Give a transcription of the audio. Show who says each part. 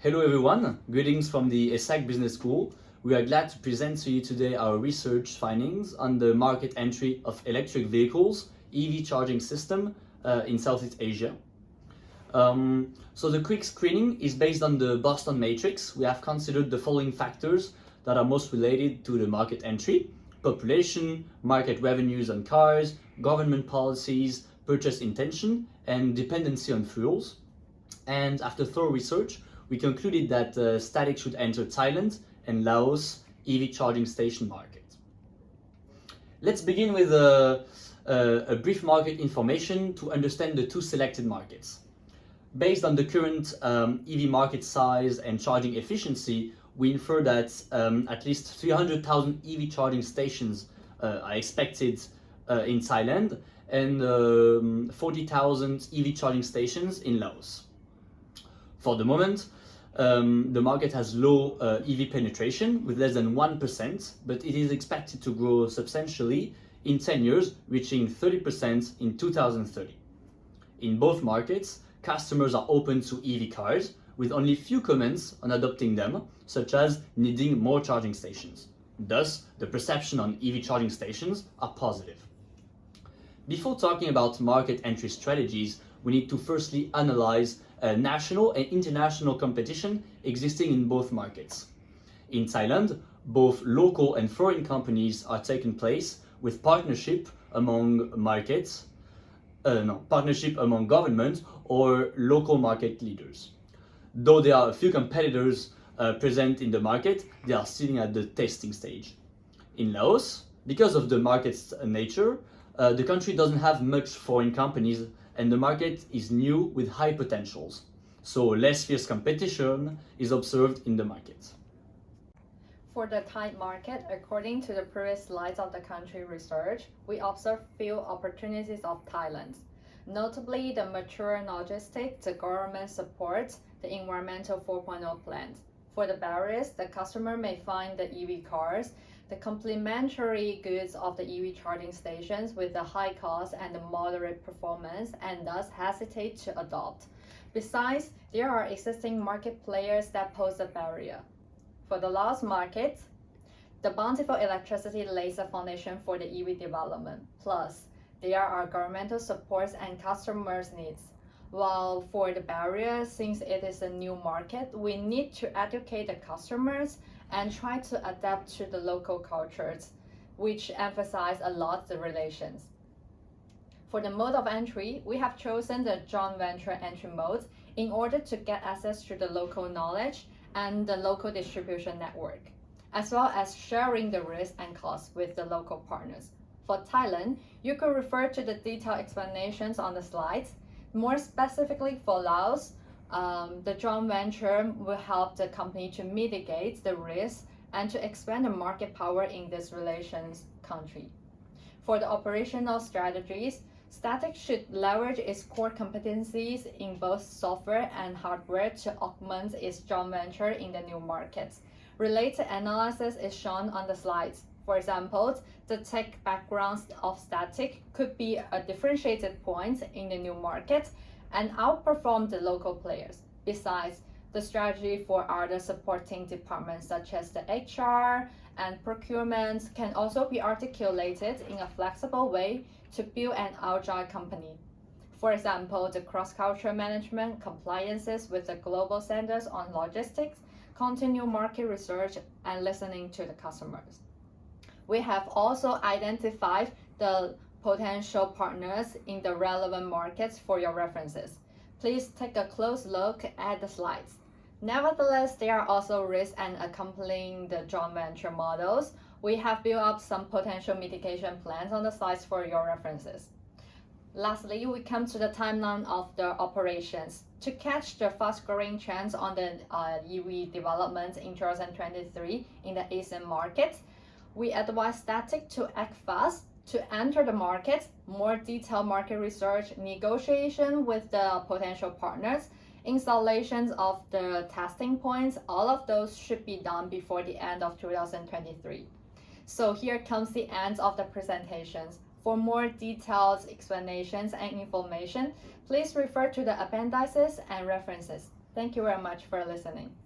Speaker 1: Hello everyone, greetings from the ESSEC Business School. We are glad to present to you today our research findings on the market entry of electric vehicles, EV charging system in Southeast Asia. So the quick screening is based on the Boston Matrix. We have considered the following factors that are most related to the market entry: population, market revenues on cars, government policies, purchase intention, and dependency on fuels. And after thorough research, we concluded that Statiq should enter Thailand and Laos EV charging station market. Let's begin with a brief market information to understand the two selected markets. Based on the current EV market size and charging efficiency, we infer that at least 300,000 EV charging stations are expected in Thailand and 40,000 EV charging stations in Laos. For the moment, the market has low EV penetration with less than 1%, but it is expected to grow substantially in 10 years, reaching 30% in 2030. In both markets, customers are open to EV cars, with only few comments on adopting them, such as needing more charging stations. Thus, the perception on EV charging stations are positive. Before talking about market entry strategies, we need to firstly analyze national and international competition existing in both markets. In Thailand, both local and foreign companies are taking place with partnership among government or local market leaders. Though there are a few competitors present in the market, they are still at the testing stage. In Laos, because of the market's nature, the country doesn't have much foreign companies and the market is new with high potentials. So less fierce competition is observed in the market.
Speaker 2: For the Thai market, according to the previous slides of the country research, we observe few opportunities of Thailand. Notably, the mature logistics, the government supports the environmental 4.0 plan. For the barriers, the customer may find the EV cars, the complementary goods of the EV charging stations with the high cost and the moderate performance and thus hesitate to adopt. Besides, there are existing market players that pose a barrier. For the Laos market, the bountiful electricity lays a foundation for the EV development. Plus, there are governmental supports and customers' needs. While for the barrier, since it is a new market, we need to educate the customers and try to adapt to the local cultures, which emphasize a lot the relations. For the mode of entry, we have chosen the joint venture entry mode in order to get access to the local knowledge and the local distribution network, as well as sharing the risk and costs with the local partners. For Thailand, you could refer to the detailed explanations on the slides. More specifically for Laos, the joint venture will help the company to mitigate the risk and to expand the market power in this relations country. For the operational strategies, Statiq should leverage its core competencies in both software and hardware to augment its joint venture in the new markets. Related analysis is shown on the slides. For example, the tech background of Statiq could be a differentiated point in the new market and outperform the local players. Besides, the strategy for other supporting departments such as the HR and procurement can also be articulated in a flexible way to build an agile company. For example, the cross-cultural management, compliances with the global standards on logistics, continue market research, and listening to the customers. We have also identified the potential partners in the relevant markets for your references. Please take a close look at the slides. Nevertheless, there are also risks and accompanying the joint venture models. We have built up some potential mitigation plans on the slides for your references. Lastly, we come to the timeline of the operations. To catch the fast-growing trends on the EV development in 2023 in the Asian market, we advise Statiq to act fast to enter the market, more detailed market research, negotiation with the potential partners, installations of the testing points, all of those should be done before the end of 2023. So here comes the end of the presentations. For more detailed explanations and information, please refer to the appendices and references. Thank you very much for listening.